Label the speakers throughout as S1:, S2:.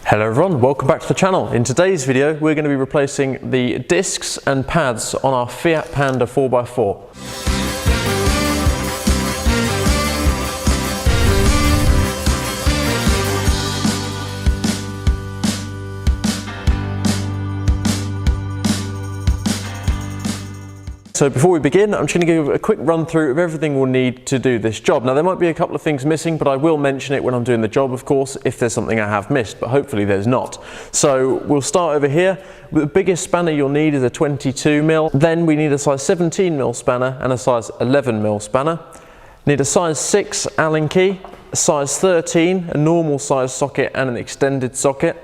S1: Hello everyone, welcome back to the channel. In today's video we're going to be replacing the discs and pads on our Fiat Panda 4x4. So before we begin, I'm just going to give a quick run through of everything we'll need to do this job. Now there might be a couple of things missing, but I will mention it when I'm doing the job, of course, if there's something I have missed, but hopefully there's not. So we'll start over here. The biggest spanner you'll need is a 22mm. Then we need a size 17mm spanner and a size 11mm spanner. Need a size 6 Allen key, a size 13, a normal size socket and an extended socket.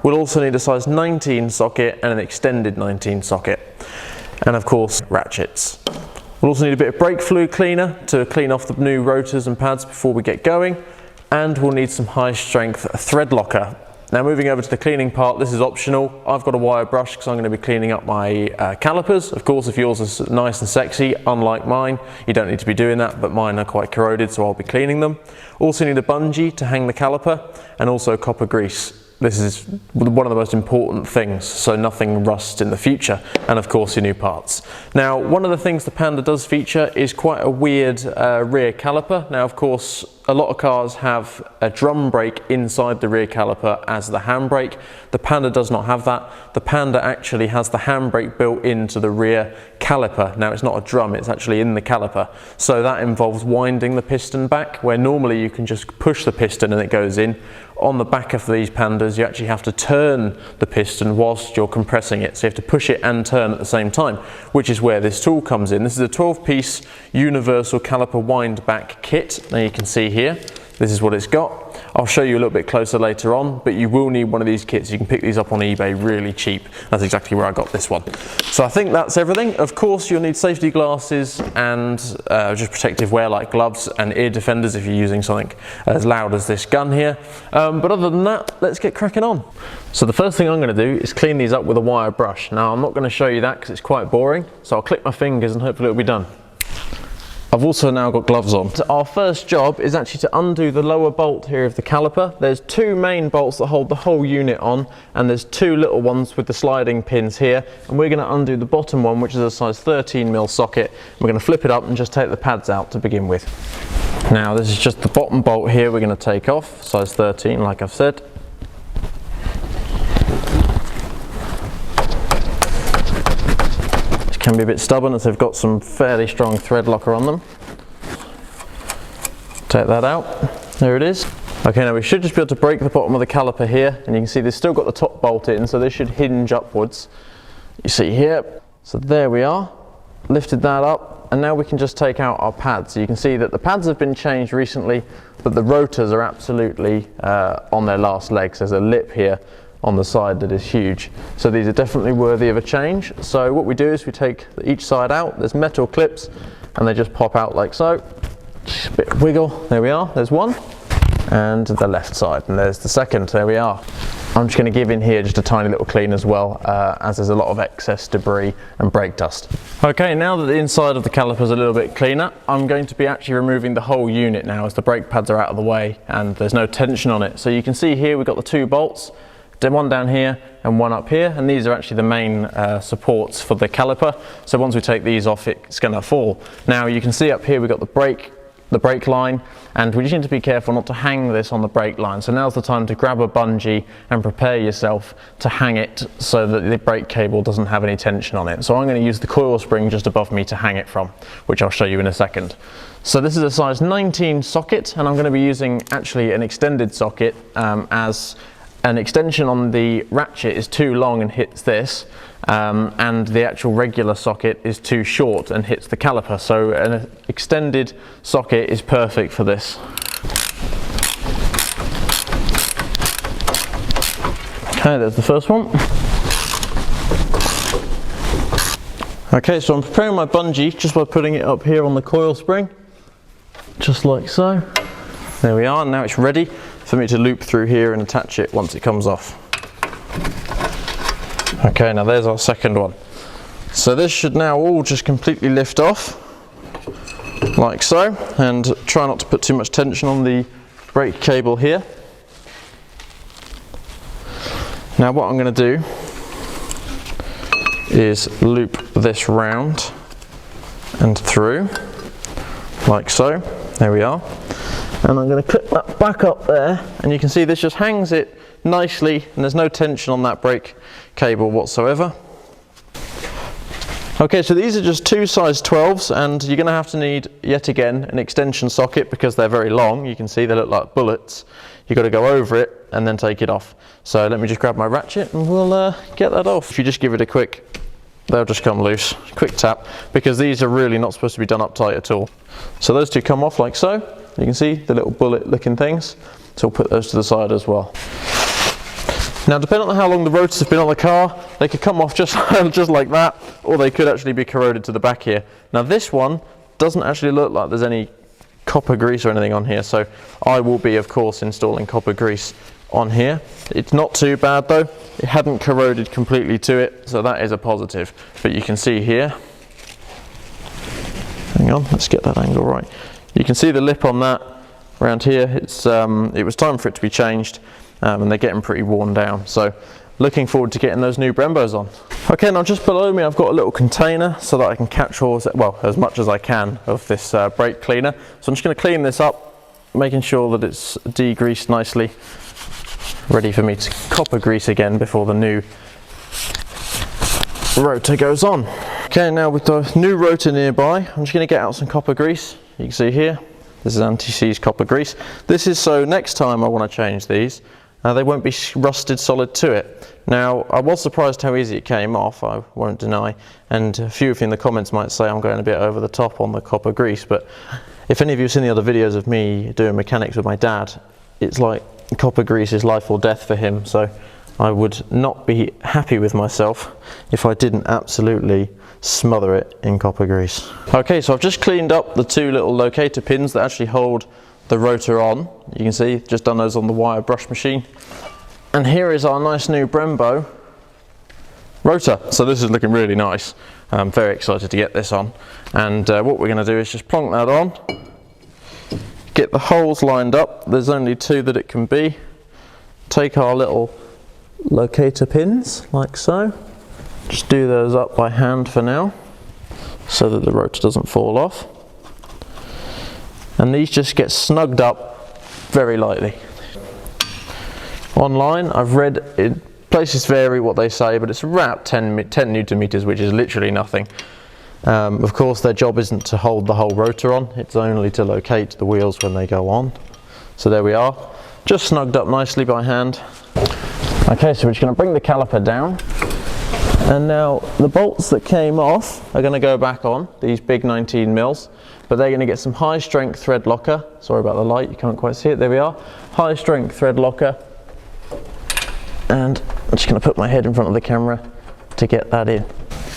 S1: We'll also need a size 19 socket and an extended 19 socket. And of course, ratchets. We'll also need a bit of brake fluid cleaner to clean off the new rotors and pads before we get going. And we'll need some high strength thread locker. Now moving over to the cleaning part, this is optional. I've got a wire brush because I'm going to be cleaning up my calipers. Of course, if yours is nice and sexy, unlike mine, you don't need to be doing that, but mine are quite corroded, so I'll be cleaning them. Also need a bungee to hang the caliper and also copper grease. This is one of the most important things, so nothing rusts in the future, and of course your new parts. Now, one of the things the Panda does feature is quite a weird rear caliper. Now, of course, a lot of cars have a drum brake inside the rear caliper as the handbrake. The Panda does not have that. The Panda actually has the handbrake built into the rear caliper. Now, it's not a drum, it's actually in the caliper. So that involves winding the piston back, where normally you can just push the piston and it goes in. On the back of these Pandas, you actually have to turn the piston whilst you're compressing it. So you have to push it and turn at the same time, which is where this tool comes in. This is a 12-piece universal caliper wind back kit. Now you can see here, this is what it's got. I'll show you a little bit closer later on, but you will need one of these kits. You can pick these up on eBay really cheap. That's exactly where I got this one. So I think that's everything. Of course, you'll need safety glasses and just protective wear like gloves and ear defenders if you're using something as loud as this gun here. But other than that, let's get cracking on. So the first thing I'm going to do is clean these up with a wire brush. Now I'm not going to show you that because it's quite boring, so I'll click my fingers and hopefully it'll be done. I've also now got gloves on. So our first job is actually to undo the lower bolt here of the caliper. There's two main bolts that hold the whole unit on, and there's two little ones with the sliding pins here, and we're going to undo the bottom one, which is a size 13mm socket. We're going to flip it up and just take the pads out to begin with. Now this is just the bottom bolt here we're going to take off, size 13 like I've said. Can be a bit stubborn as they've got some fairly strong thread locker on them. Take that out, there it is. Okay, now we should just be able to break the bottom of the caliper here, and you can see they've still got the top bolt in, so they should hinge upwards. You see here, so there we are, lifted that up, and now we can just take out our pads. So you can see that the pads have been changed recently, but the rotors are absolutely on their last legs. There's a lip here on the side that is huge, so these are definitely worthy of a change. So what we do is we take each side out. There's metal clips and they just pop out like so. Just a bit of wiggle, there we are, there's one, and the left side, and there's the second, there we are. I'm just going to give in here just a tiny little clean as well, as there's a lot of excess debris and brake dust. Okay, now that the inside of the caliper is a little bit cleaner, I'm going to be actually removing the whole unit now as the brake pads are out of the way and there's no tension on it. So you can see here we've got the two bolts, one down here and one up here, and these are actually the main supports for the caliper. So once we take these off, it's going to fall. Now you can see up here we've got the brake line, and we just need to be careful not to hang this on the brake line. So now's the time to grab a bungee and prepare yourself to hang it so that the brake cable doesn't have any tension on it. So I'm going to use the coil spring just above me to hang it from, which I'll show you in a second. So this is a size 19 socket, and I'm going to be using actually an extended socket as an extension on the ratchet is too long and hits this, and the actual regular socket is too short and hits the caliper. So an extended socket is perfect for this. Okay, there's the first one. Okay, so I'm preparing my bungee just by putting it up here on the coil spring, just like so. There we are, now it's ready for me to loop through here and attach it once it comes off. Okay, now there's our second one. So this should now all just completely lift off, like so, and try not to put too much tension on the brake cable here. Now what I'm going to do is loop this round and through, like so. There we are. And I'm going to clip that back up there, and you can see this just hangs it nicely, and there's no tension on that brake cable whatsoever. Okay, so these are just two size 12s, and you're going to have to need, yet again, an extension socket because they're very long. You can see they look like bullets. You've got to go over it and then take it off. So let me just grab my ratchet and we'll get that off. If you just give it a quick, they'll just come loose. Quick tap, because these are really not supposed to be done uptight at all. So those two come off like so. You can see the little bullet looking things. So we'll put those to the side as well. Now, depending on how long the rotors have been on the car, they could come off just like that, or they could actually be corroded to the back here. Now this one doesn't actually look like there's any copper grease or anything on here, so I will be, of course, installing copper grease on here. It's not too bad though. It hadn't corroded completely to it, so that is a positive. But you can see here, hang on, let's get that angle right. You can see the lip on that around here. It was time for it to be changed. And they're getting pretty worn down, so looking forward to getting those new Brembos on. Okay, now just below me I've got a little container so that I can catch all, well, as much as I can of this brake cleaner. So I'm just going to clean this up, making sure that it's degreased nicely, ready for me to copper grease again before the new rotor goes on. Okay, now with the new rotor nearby, I'm just going to get out some copper grease. You can see here, this is anti-seize copper grease. This is so next time I want to change these, they won't be rusted solid to it. Now, I was surprised how easy it came off, I won't deny, and a few of you in the comments might say I'm going a bit over the top on the copper grease, but if any of you have seen the other videos of me doing mechanics with my dad, it's like copper grease is life or death for him, so I would not be happy with myself if I didn't absolutely smother it in copper grease. Okay, so I've just cleaned up the two little locator pins that actually hold the rotor on. You can see, just done those on the wire brush machine. And here is our nice new Brembo rotor. So this is looking really nice. I'm very excited to get this on. And what we're going to do is just plonk that on, get the holes lined up. There's only two that it can be. Take our little locator pins like so. Just do those up by hand for now so that the rotor doesn't fall off. And these just get snugged up very lightly. Online I've read places vary what they say, but it's about 10 Newton meters, which is literally nothing. Of course their job isn't to hold the whole rotor on, it's only to locate the wheels when they go on. So there we are, just snugged up nicely by hand. Okay, so we're just going to bring the caliper down. And now the bolts that came off are going to go back on, these big 19 mils, but they're going to get some high strength thread locker. Sorry about the light, you can't quite see it, there we are. High strength thread locker. And I'm just going to put my head in front of the camera to get that in.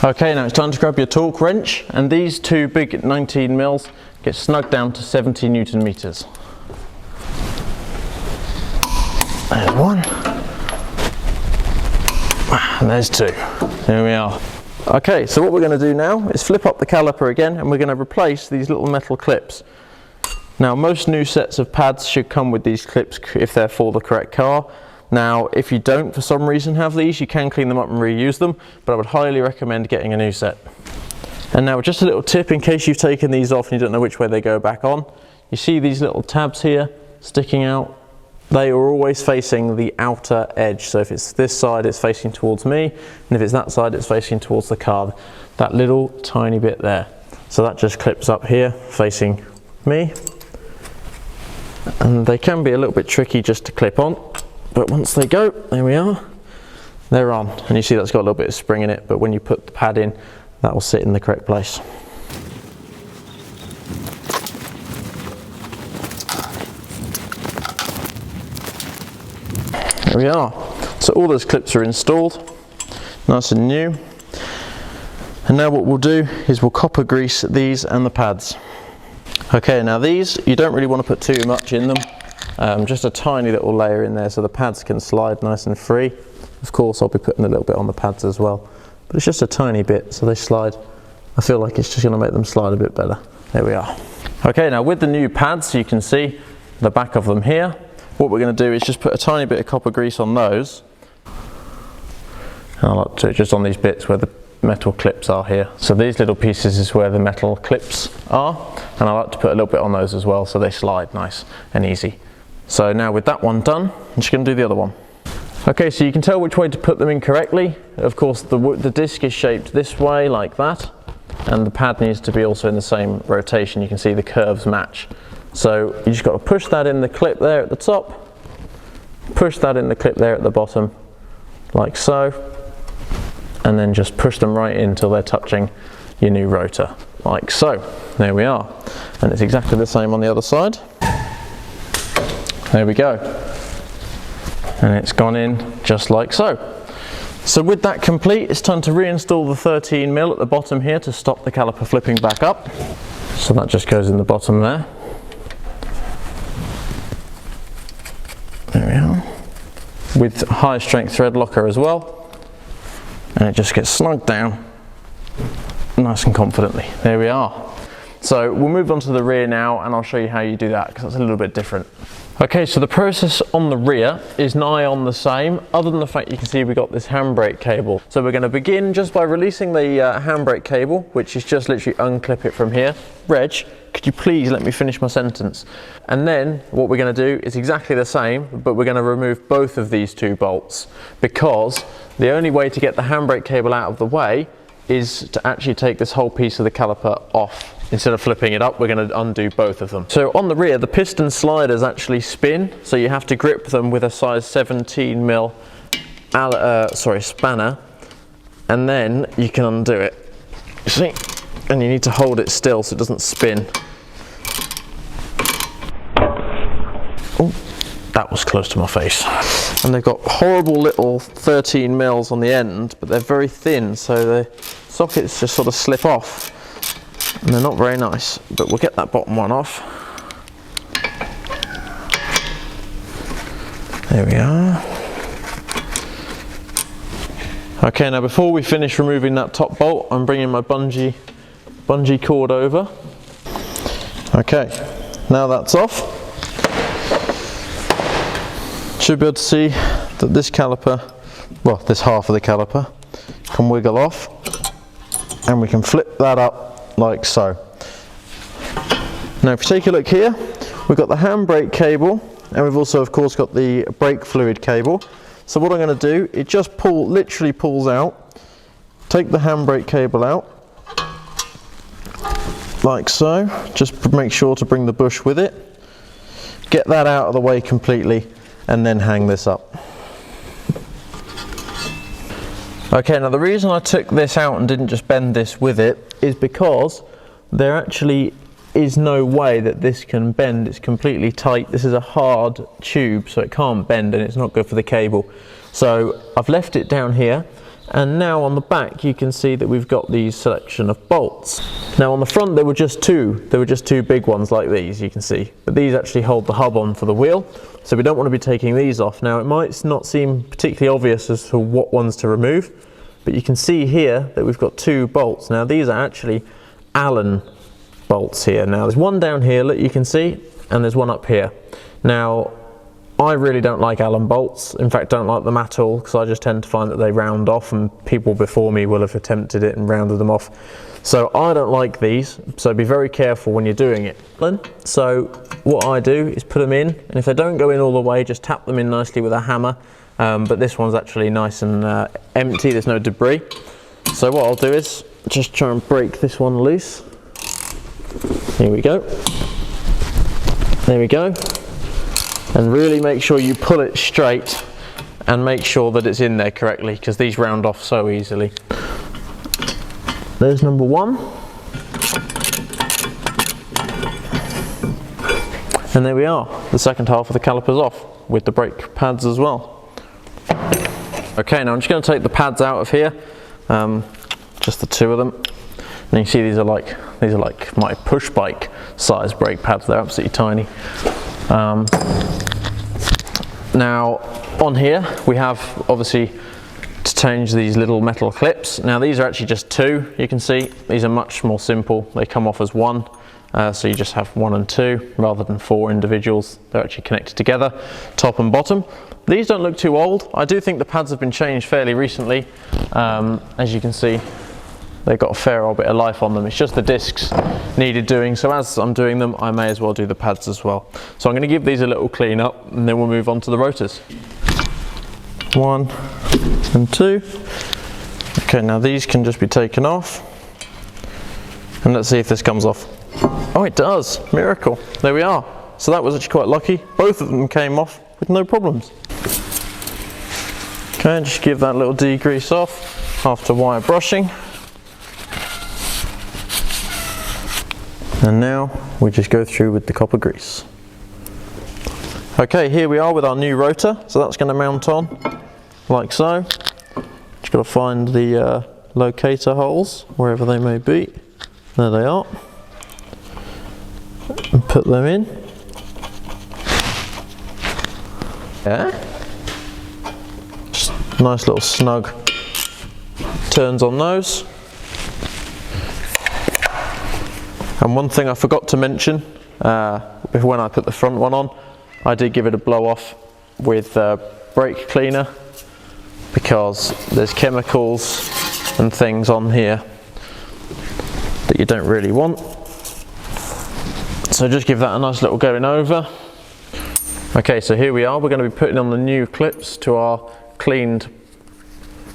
S1: Okay, now it's time to grab your torque wrench, and these two big 19 mils get snugged down to 70 Newton meters. There's one. And there's two. There we are. Okay, so what we're going to do now is flip up the caliper again, and we're going to replace these little metal clips. Now, most new sets of pads should come with these clips if they're for the correct car. Now, if you don't for some reason have these, you can clean them up and reuse them, but I would highly recommend getting a new set. And now just a little tip in case you've taken these off and you don't know which way they go back on. You see these little tabs here sticking out? They are always facing the outer edge. So if it's this side, it's facing towards me, and if it's that side, it's facing towards the car. That little tiny bit there. So that just clips up here, facing me. And they can be a little bit tricky just to clip on, but once they go, there we are, they're on. And you see that's got a little bit of spring in it, but when you put the pad in, that will sit in the correct place. There we are. So all those clips are installed, nice and new. And now what we'll do is we'll copper grease these and the pads. Okay, now these, you don't really want to put too much in them. Just a tiny little layer in there so the pads can slide nice and free. Of course, I'll be putting a little bit on the pads as well, but it's just a tiny bit so they slide. I feel like it's just going to make them slide a bit better. There we are. Okay, now with the new pads, you can see the back of them here. What we're going to do is just put a tiny bit of copper grease on those. And I like to do it just on these bits where the metal clips are here. So these little pieces is where the metal clips are, and I like to put a little bit on those as well so they slide nice and easy. So now with that one done, I'm just going to do the other one. Okay, so you can tell which way to put them in correctly. Of course the disc is shaped this way like that, and the pad needs to be also in the same rotation. You can see the curves match. So you just got to push that in the clip there at the top, push that in the clip there at the bottom like so, and then just push them right in until they're touching your new rotor, like so. There we are. And it's exactly the same on the other side. There we go. And it's gone in just like so. So with that complete, it's time to reinstall the 13mm at the bottom here to stop the caliper flipping back up. So that just goes in the bottom there. There we are. With high strength thread locker as well. And it just gets snugged down nice and confidently. There we are. So we'll move on to the rear now, and I'll show you how you do that because that's a little bit different. Okay, so the process on the rear is nigh on the same, other than the fact you can see we've got this handbrake cable. So we're going to begin just by releasing the handbrake cable, which is just literally unclip it from here. Reg, could you please let me finish my sentence? And then what we're going to do is exactly the same, but we're going to remove both of these two bolts, because the only way to get the handbrake cable out of the way is to actually take this whole piece of the caliper off. Instead of flipping it up, we're going to undo both of them. So on the rear, the piston sliders actually spin, so you have to grip them with a size 17mm spanner, and then you can undo it. You see? And you need to hold it still so it doesn't spin. Oh, that was close to my face. And they've got horrible little 13mm on the end, but they're very thin, so the sockets just sort of slip off. And they're not very nice, but we'll get that bottom one off. There we are. Okay, now before we finish removing that top bolt, I'm bringing my bungee cord over. Okay, now that's off. Should be able to see that this caliper, well, this half of the caliper, can wiggle off, and we can flip that up like so. Now if you take a look here, we've got the handbrake cable, and we've also of course got the brake fluid cable. So what I'm going to do, it just literally pulls out, take the handbrake cable out, like so, just make sure to bring the bush with it, get that out of the way completely, and then hang this up. Okay, now the reason I took this out and didn't just bend this with it is because there actually is no way that this can bend. It's completely tight. This is a hard tube, so it can't bend, and it's not good for the cable. So I've left it down here, and now on the back you can see that we've got these selection of bolts. Now on the front there were just two big ones like these, you can see, but these actually hold the hub on for the wheel, so we don't want to be taking these off. Now it might not seem particularly obvious as to what ones to remove, but you can see here that we've got two bolts. Now these are actually Allen bolts here. Now there's one down here, look, you can see, and there's one up here. Now I really don't like Allen bolts, in fact don't like them at all, because I just tend to find that they round off, and people before me will have attempted it and rounded them off. So I don't like these, so be very careful when you're doing it. So what I do is put them in, and if they don't go in all the way, just tap them in nicely with a hammer. But this one's actually nice and empty, there's no debris. So what I'll do is just try and break this one loose. Here we go. There we go. And really make sure you pull it straight and make sure that it's in there correctly, because these round off so easily. There's number one. And there we are. The second half of the caliper's off with the brake pads as well. Okay, now I'm just going to take the pads out of here, just the two of them. And you see these are like my push bike size brake pads. They're absolutely tiny. Now on here we have obviously to change these little metal clips. Now these are actually just two. You can see these are much more simple. They come off as one. So you just have 1 and 2 rather than 4 individuals. They're actually connected together, top and bottom. These don't look too old. I do think the pads have been changed fairly recently. As you can see, they've got a fair old bit of life on them. It's just the discs needed doing. So as I'm doing them, I may as well do the pads as well. So I'm going to give these a little clean up and then we'll move on to the rotors. 1 and 2. Okay, now these can just be taken off. And let's see if this comes off. Oh, it does. Miracle. There we are. So that was actually quite lucky. Both of them came off with no problems. Okay, just give that little degrease off after wire brushing. And now we just go through with the copper grease. Okay, here we are with our new rotor. So that's going to mount on like so. Just got to find the locator holes wherever they may be. There they are. And put them in. Yeah. Just nice little snug turns on those. And one thing I forgot to mention, when I put the front one on, I did give it a blow off with brake cleaner because there's chemicals and things on here that you don't really want. So just give that a nice little going over. Okay, so here we are. We're going to be putting on the new clips to our cleaned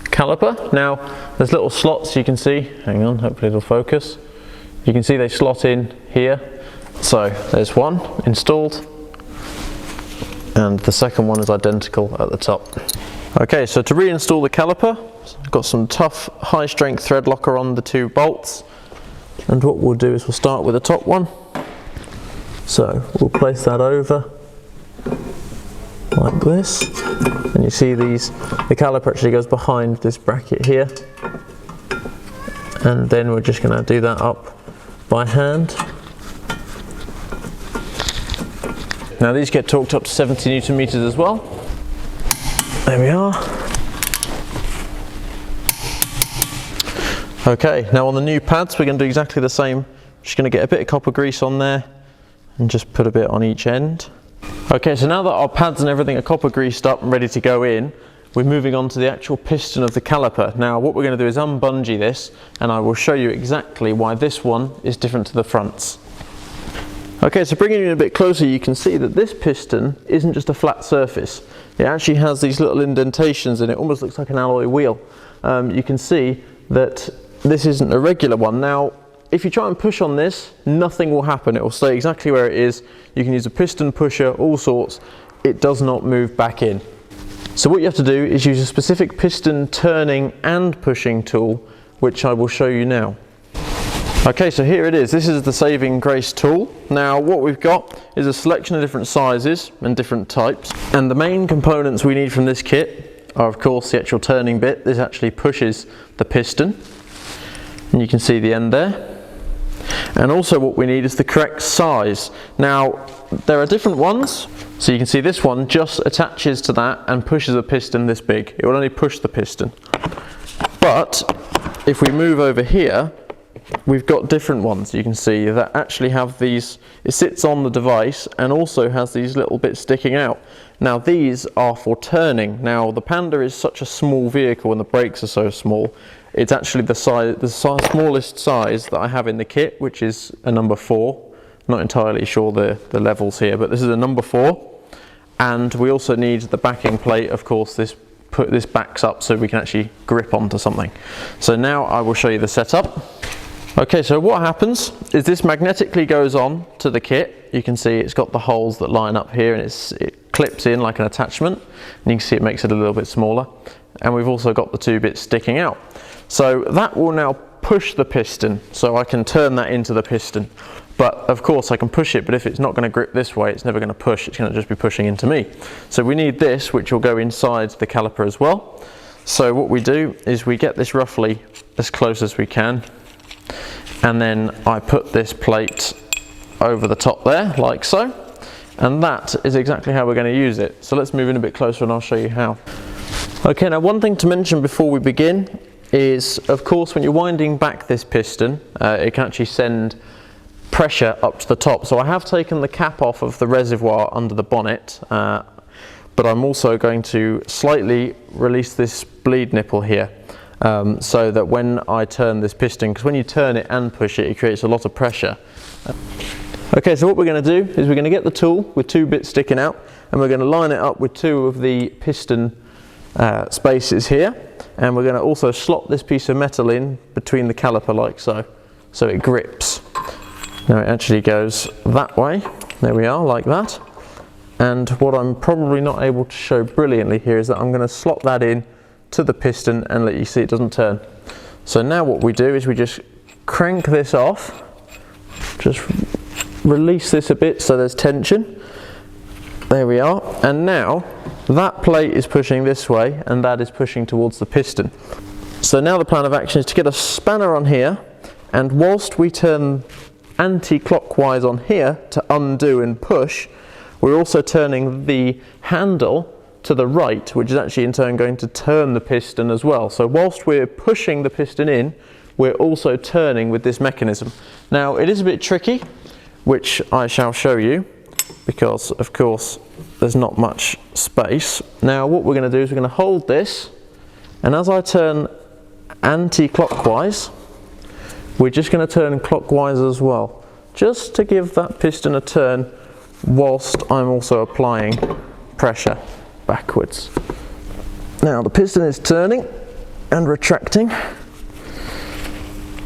S1: caliper. Now there's little slots you can see. Hang on, hopefully it'll focus. You can see they slot in here. So there's one installed and the second one is identical at the top. Okay, so to reinstall the caliper, I've got some tough high strength thread locker on the 2 bolts, and what we'll do is we'll start with the top one. So we'll place that over like this, and you see the caliper actually goes behind this bracket here, and then we're just going to do that up by hand. Now these get torqued up to 70 Newton meters as well. There we are. Okay, now on the new pads we're going to do exactly the same. Just going to get a bit of copper grease on there and just put a bit on each end. Okay, so now that our pads and everything are copper greased up and ready to go in, we're moving on to the actual piston of the caliper. Now what we're going to do is unbungee this, and I will show you exactly why this one is different to the fronts. Okay, so bringing it in a bit closer, you can see that this piston isn't just a flat surface. It actually has these little indentations and it almost looks like an alloy wheel. You can see that this isn't a regular one. Now, if you try and push on this, nothing will happen. It will stay exactly where it is. You can use a piston pusher, all sorts. It does not move back in. So what you have to do is use a specific piston turning and pushing tool, which I will show you now. Okay, so here it is. This is the saving grace tool. Now what we've got is a selection of different sizes and different types, and the main components we need from this kit are of course the actual turning bit. This actually pushes the piston, and you can see the end there. And also what we need is the correct size. Now there are different ones, so you can see this one just attaches to that and pushes a piston this big. It will only push the piston. But if we move over here, we've got different ones. You can see that actually have these, it sits on the device and also has these little bits sticking out. Now these are for turning. Now the Panda is such a small vehicle and the brakes are so small. It's actually the smallest size that I have in the kit, which is a number 4. Not entirely sure the levels here, but this is a number 4. And we also need the backing plate. Of course, this backs up so we can actually grip onto something. So now I will show you the setup. Okay, so what happens is this magnetically goes on to the kit. You can see it's got the holes that line up here, and it clips in like an attachment, and you can see it makes it a little bit smaller. And we've also got the 2 bits sticking out. So that will now push the piston, so I can turn that into the piston. But of course I can push it, but if it's not going to grip this way, it's never going to push, it's going to just be pushing into me. So we need this, which will go inside the caliper as well. So what we do is we get this roughly as close as we can, and then I put this plate over the top there, like so, and that is exactly how we're going to use it. So let's move in a bit closer and I'll show you how. Okay, now one thing to mention before we begin is, of course, when you're winding back this piston, it can actually send pressure up to the top. So I have taken the cap off of the reservoir under the bonnet, but I'm also going to slightly release this bleed nipple here, so that when I turn this piston, because when you turn it and push it, it creates a lot of pressure. Okay, so what we're going to do is we're going to get the tool with 2 bits sticking out, and we're going to line it up with 2 of the piston spaces here, and we're going to also slot this piece of metal in between the caliper like so, so it grips. Now it actually goes that way, there we are, like that. And what I'm probably not able to show brilliantly here is that I'm going to slot that in to the piston and let you see it doesn't turn. So now what we do is we just crank this off, just release this a bit so there's tension. There we are, and now that plate is pushing this way and that is pushing towards the piston. So now the plan of action is to get a spanner on here, and whilst we turn anti-clockwise on here to undo and push, we're also turning the handle to the right, which is actually in turn going to turn the piston as well. So whilst we're pushing the piston in, we're also turning with this mechanism. Now it is a bit tricky, which I shall show you, because of course there's not much space. Now what we're going to do is we're going to hold this, and as I turn anti-clockwise, we're just going to turn clockwise as well, just to give that piston a turn whilst I'm also applying pressure backwards. Now the piston is turning and retracting,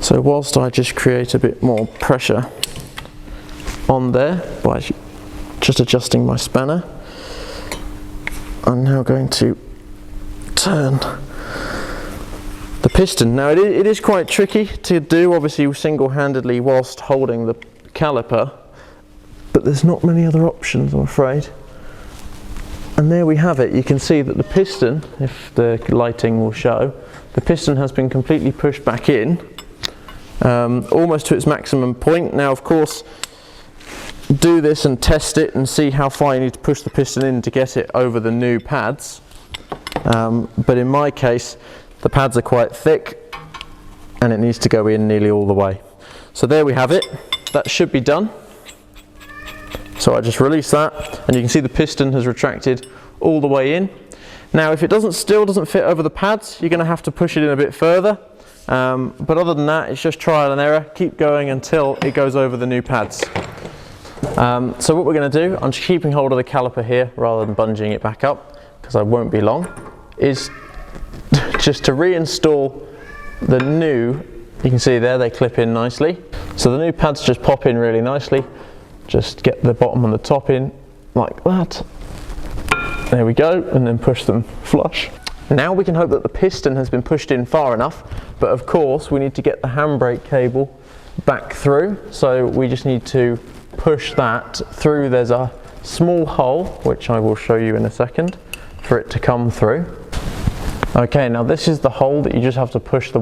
S1: so whilst I just create a bit more pressure on there by just adjusting my spanner, I'm now going to turn the piston. Now it is quite tricky to do, obviously single-handedly whilst holding the caliper, but there's not many other options, I'm afraid. And there we have it. You can see that the piston, if the lighting will show, the piston has been completely pushed back in, almost to its maximum point. Now of course, do this and test it and see how far you need to push the piston in to get it over the new pads, but in my case the pads are quite thick and it needs to go in nearly all the way. So there we have it, that should be done. So I just release that and you can see the piston has retracted all the way in. Now if it still doesn't fit over the pads, you're going to have to push it in a bit further, but other than that it's just trial and error. Keep going until it goes over the new pads. So what we're going to do, I'm just keeping hold of the caliper here rather than bungeeing it back up, because I won't be long, is just to reinstall the new, you can see there they clip in nicely. So the new pads just pop in really nicely. Just get the bottom and the top in like that. There we go, and then push them flush. Now we can hope that the piston has been pushed in far enough, but of course we need to get the handbrake cable back through, so we just need to push that through. There's a small hole, which I will show you in a second, for it to come through. Okay, now this is the hole that you just have to push the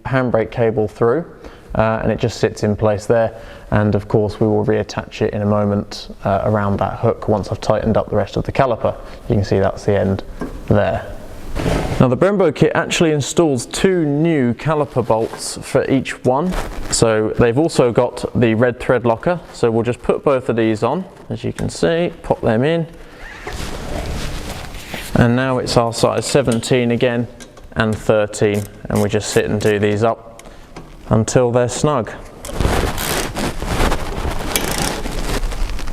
S1: handbrake cable through, and it just sits in place there, and of course we will reattach it in a moment around that hook once I've tightened up the rest of the caliper. You can see that's the end there. Now the Brembo kit actually installs 2 new caliper bolts for each one, so they've also got the red thread locker, so we'll just put both of these on, as you can see, pop them in, and now it's our size 17 again and 13, and we just sit and do these up until they're snug.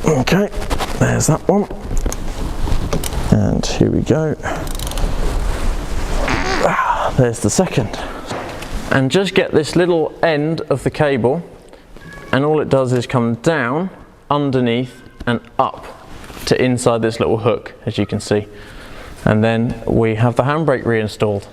S1: Okay, there's that one, and here we go. There's the second. And just get this little end of the cable, and all it does is come down, underneath and up to inside this little hook, as you can see. And then we have the handbrake reinstalled.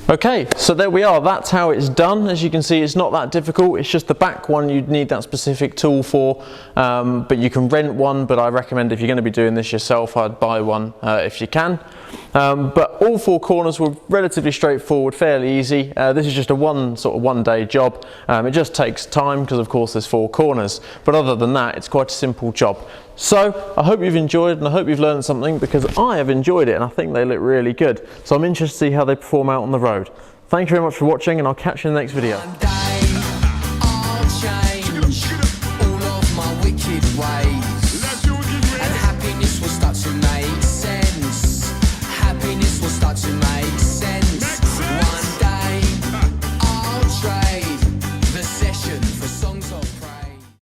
S1: Okay, so there we are, that's how it's done. As you can see, it's not that difficult, it's just the back one you'd need that specific tool for, but you can rent one, but I recommend if you're going to be doing this yourself, I'd buy one if you can. But all 4 corners were relatively straightforward, fairly easy. This is just a one-day job. It just takes time because of course there's 4 corners, but other than that it's quite a simple job. So I hope you've enjoyed, and I hope you've learned something, because I have enjoyed it and I think they look really good. So I'm interested to see how they perform out on the road. Thank you very much for watching, and I'll catch you in the next video.